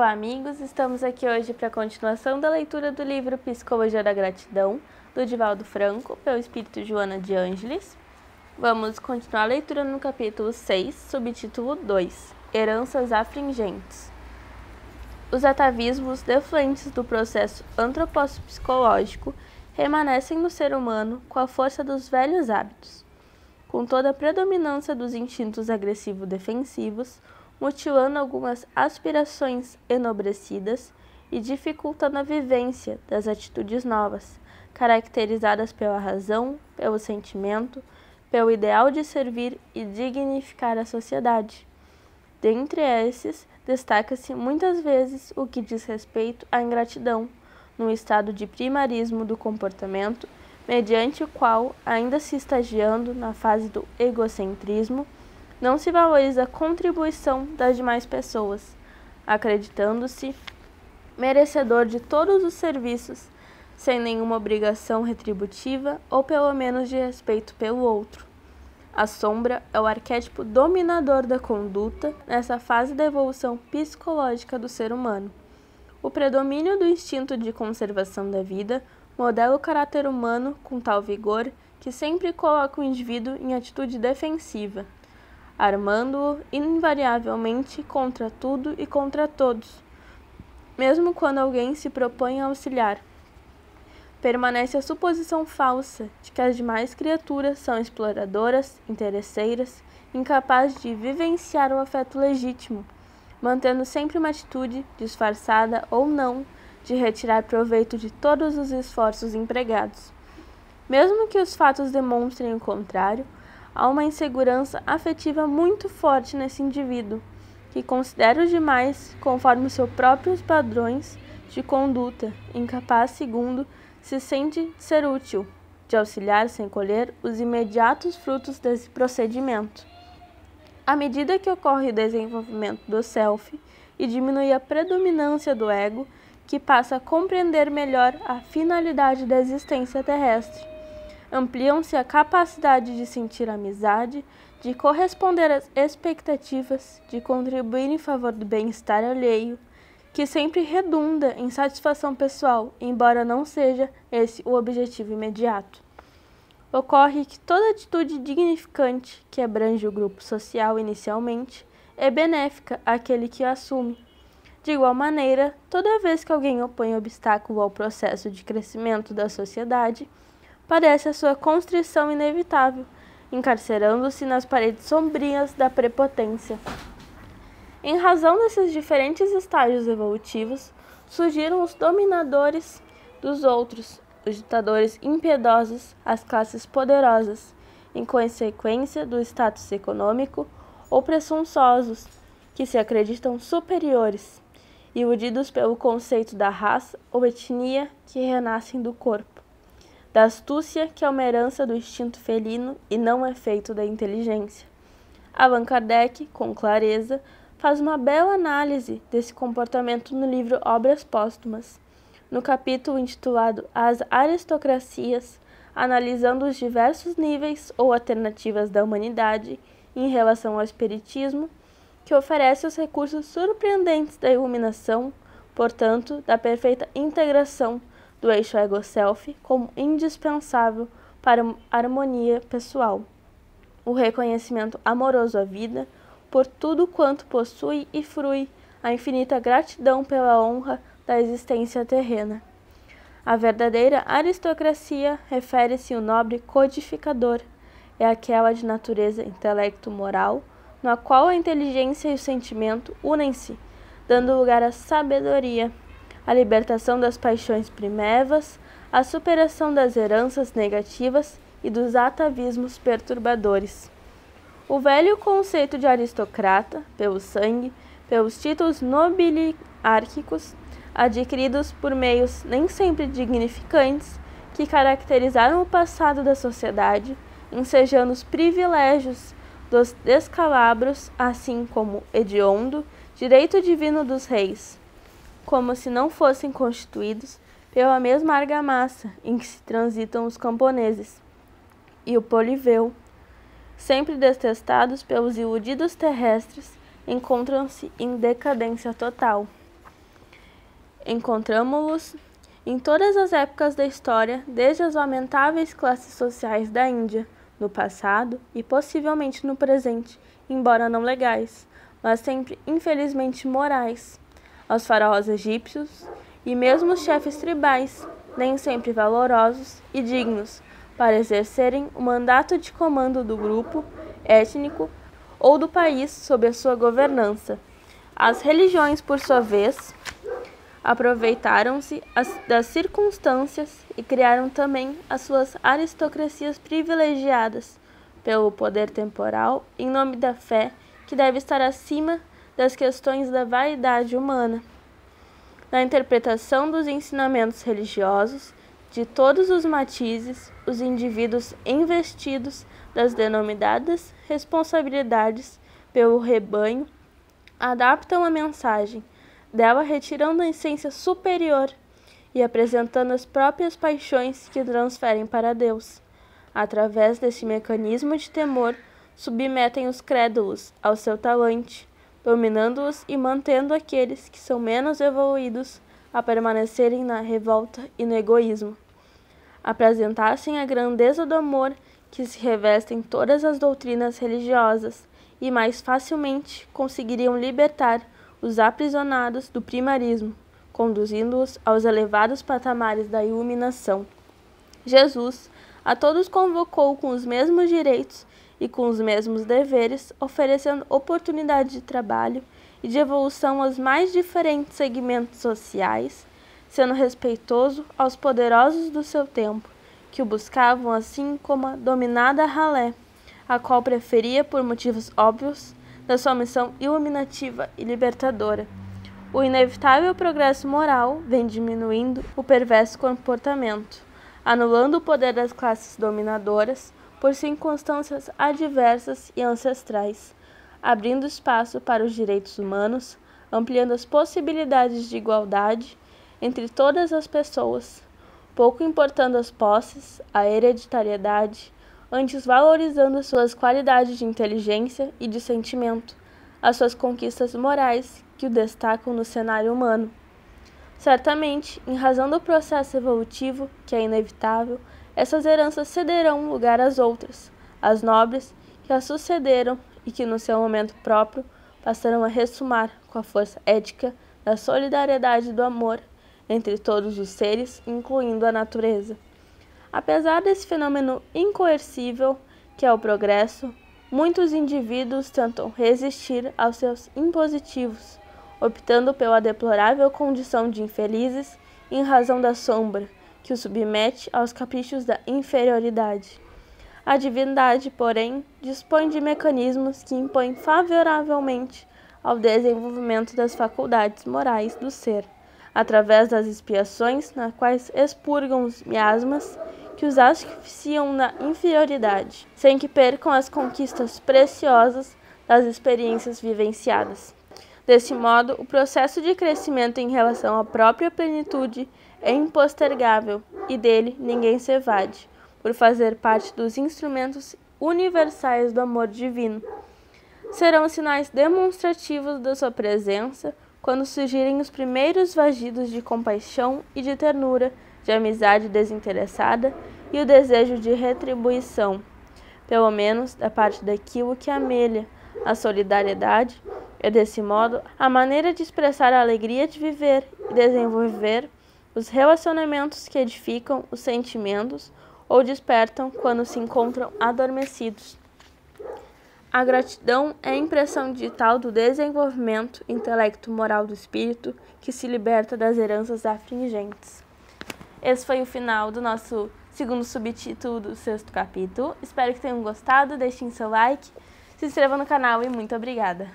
Olá, amigos! Estamos aqui hoje para a continuação da leitura do livro Psicologia da Gratidão, do Divaldo Franco, pelo espírito Joana de Ângeles. Vamos continuar a leitura no capítulo 6, subtítulo 2, Heranças Afringentes. Os atavismos defluentes do processo antropopsicológico permanecem no ser humano com a força dos velhos hábitos, com toda a predominância dos instintos agressivo-defensivos, mutilando algumas aspirações enobrecidas e dificultando a vivência das atitudes novas, caracterizadas pela razão, pelo sentimento, pelo ideal de servir e dignificar a sociedade. Dentre esses, destaca-se muitas vezes o que diz respeito à ingratidão, num estado de primarismo do comportamento, mediante o qual, ainda se estagiando na fase do egocentrismo, não se valoriza a contribuição das demais pessoas, acreditando-se merecedor de todos os serviços, sem nenhuma obrigação retributiva ou pelo menos de respeito pelo outro. A sombra é o arquétipo dominador da conduta nessa fase da evolução psicológica do ser humano. O predomínio do instinto de conservação da vida modela o caráter humano com tal vigor que sempre coloca o indivíduo em atitude defensiva, armando-o invariavelmente contra tudo e contra todos, mesmo quando alguém se propõe a auxiliar. Permanece a suposição falsa de que as demais criaturas são exploradoras, interesseiras, incapazes de vivenciar o afeto legítimo, mantendo sempre uma atitude, disfarçada ou não, de retirar proveito de todos os esforços empregados. Mesmo que os fatos demonstrem o contrário, há uma insegurança afetiva muito forte nesse indivíduo, que considera os demais conforme seus próprios padrões de conduta, incapaz, segundo, se sente ser útil, de auxiliar sem colher os imediatos frutos desse procedimento. À medida que ocorre o desenvolvimento do self e diminui a predominância do ego, que passa a compreender melhor a finalidade da existência terrestre, ampliam-se a capacidade de sentir amizade, de corresponder às expectativas, de contribuir em favor do bem-estar alheio, que sempre redunda em satisfação pessoal, embora não seja esse o objetivo imediato. Ocorre que toda atitude dignificante que abrange o grupo social inicialmente é benéfica àquele que a assume. De igual maneira, toda vez que alguém opõe obstáculo ao processo de crescimento da sociedade, parece a sua constrição inevitável, encarcerando-se nas paredes sombrias da prepotência. Em razão desses diferentes estágios evolutivos, surgiram os dominadores dos outros, os ditadores impiedosos, as classes poderosas, em consequência do status econômico, ou presunçosos, que se acreditam superiores, iludidos pelo conceito da raça ou etnia que renascem do corpo, da astúcia que é uma herança do instinto felino e não é feito da inteligência. Allan Kardec, com clareza, faz uma bela análise desse comportamento no livro Obras Póstumas, no capítulo intitulado As Aristocracias, analisando os diversos níveis ou alternativas da humanidade em relação ao espiritismo, que oferece os recursos surpreendentes da iluminação, portanto, da perfeita integração do eixo ego-self como indispensável para a harmonia pessoal, o reconhecimento amoroso à vida por tudo quanto possui e frui, a infinita gratidão pela honra da existência terrena. A verdadeira aristocracia refere-se ao nobre codificador, é aquela de natureza intelecto-moral, na qual a inteligência e o sentimento unem-se, dando lugar à sabedoria, à libertação das paixões primevas, à superação das heranças negativas e dos atavismos perturbadores. O velho conceito de aristocrata, pelo sangue, pelos títulos nobiliárquicos, adquiridos por meios nem sempre dignificantes, que caracterizaram o passado da sociedade, ensejando os privilégios dos descalabros, assim como hediondo, direito divino dos reis, como se não fossem constituídos pela mesma argamassa em que se transitam os camponeses, e o poliveu, sempre detestados pelos iludidos terrestres, encontram-se em decadência total. encontramos-los em todas as épocas da história, desde as lamentáveis classes sociais da Índia, no passado e possivelmente no presente, embora não legais, mas sempre infelizmente morais, aos faraós egípcios e mesmo os chefes tribais, nem sempre valorosos e dignos para exercerem o mandato de comando do grupo étnico ou do país sob a sua governança. As religiões, por sua vez, aproveitaram-se das circunstâncias e criaram também as suas aristocracias privilegiadas pelo poder temporal em nome da fé que deve estar acima das questões da vaidade humana. Na interpretação dos ensinamentos religiosos, de todos os matizes, os indivíduos investidos das denominadas responsabilidades pelo rebanho adaptam a mensagem, dela retirando a essência superior e apresentando as próprias paixões que transferem para Deus. Através desse mecanismo de temor, submetem os crédulos ao seu talante, dominando-os e mantendo aqueles que são menos evoluídos a permanecerem na revolta e no egoísmo. Apresentassem a grandeza do amor que se reveste em todas as doutrinas religiosas e mais facilmente conseguiriam libertar os aprisionados do primarismo, conduzindo-os aos elevados patamares da iluminação. Jesus a todos convocou com os mesmos direitos e com os mesmos deveres, oferecendo oportunidade de trabalho e de evolução aos mais diferentes segmentos sociais, sendo respeitoso aos poderosos do seu tempo, que o buscavam assim como a dominada ralé, a qual preferia por motivos óbvios da sua missão iluminativa e libertadora. O inevitável progresso moral vem diminuindo o perverso comportamento, anulando o poder das classes dominadoras por circunstâncias adversas e ancestrais, abrindo espaço para os direitos humanos, ampliando as possibilidades de igualdade entre todas as pessoas, pouco importando as posses, a hereditariedade, antes valorizando suas qualidades de inteligência e de sentimento, as suas conquistas morais que o destacam no cenário humano. Certamente, em razão do processo evolutivo, que é inevitável, essas heranças cederão lugar às outras, às nobres que as sucederam e que, no seu momento próprio, passarão a ressumar com a força ética da solidariedade e do amor entre todos os seres, incluindo a natureza. Apesar desse fenômeno incoercível, que é o progresso, muitos indivíduos tentam resistir aos seus impositivos, optando pela deplorável condição de infelizes em razão da sombra, que os submete aos caprichos da inferioridade. A divindade, porém, dispõe de mecanismos que impõem favoravelmente ao desenvolvimento das faculdades morais do ser, através das expiações nas quais expurgam os miasmas que os asfixiam na inferioridade, sem que percam as conquistas preciosas das experiências vivenciadas. Desse modo, o processo de crescimento em relação à própria plenitude é impostergável e dele ninguém se evade, por fazer parte dos instrumentos universais do amor divino. Serão sinais demonstrativos da sua presença quando surgirem os primeiros vagidos de compaixão e de ternura, de amizade desinteressada e o desejo de retribuição, pelo menos da parte daquilo que amelha a solidariedade. É desse modo a maneira de expressar a alegria de viver e desenvolver os relacionamentos que edificam os sentimentos ou despertam quando se encontram adormecidos. A gratidão é a impressão digital do desenvolvimento intelecto-moral do espírito que se liberta das heranças afligentes. Esse foi o final do nosso segundo subtítulo do 6º capítulo. Espero que tenham gostado, deixem seu like, se inscrevam no canal e muito obrigada!